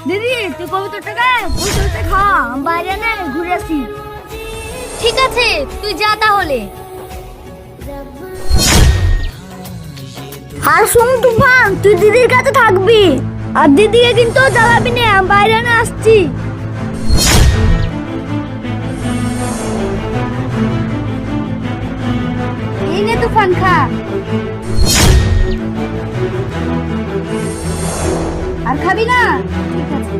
দিদি তুই কবুতর টাকা বসে বসে খা, আমি বাইরে না ঘুরে আসি। ঠিক আছে, তুই যা তাহলে। আর শোন তুফান, তুই দিদির কাছে থাকবি, আর দিদিকে কিন্তু জ্বালাবি না, আমি বাইরে না আসছি। এই নে তুফান, খা। আর খাবি না? ঠিক আছে,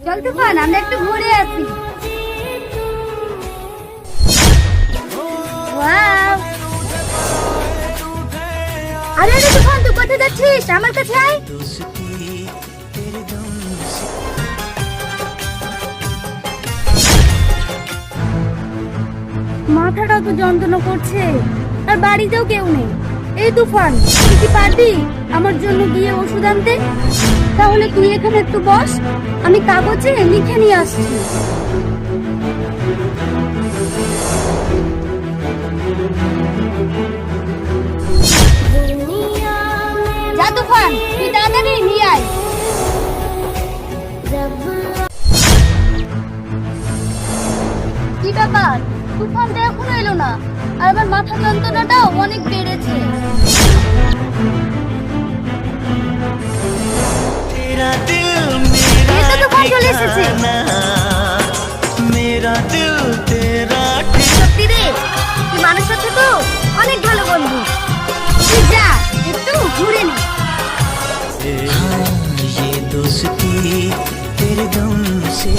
চল তুফান আমরা একটু ঘুরে আসি। ওয়াও! আরে আরে তুফান, তুই কোথায় যাচ্ছিস? আমার কাছে আয়। মাথাটা তো যন্ত্রণা করছে, আর বাড়িতেও কেউ নেই। এই তুফান, তুই কি পারবি আমার জন্য গিয়ে ওষুধ আনতে? তাহলে তুই এখানে একটু বস, আমি কাগজে লিখে নিয়ে আসছি। যা তুফান, তুই তাড়াতাড়ি নিয়ে আয়। কি ব্যাপার, তুফান তো এখনো এলো না, আর আমার মাথা যন্ত্রণাটাও অনেক বেড়েছে। এই তো তুফান চলে এসেছে। সত্যি রে, তুই মানুষের সাথে তো অনেক ভালো বন্ধু। তুই যা, একটু ঘুরে নে। ये दोस्ती तेरे दम से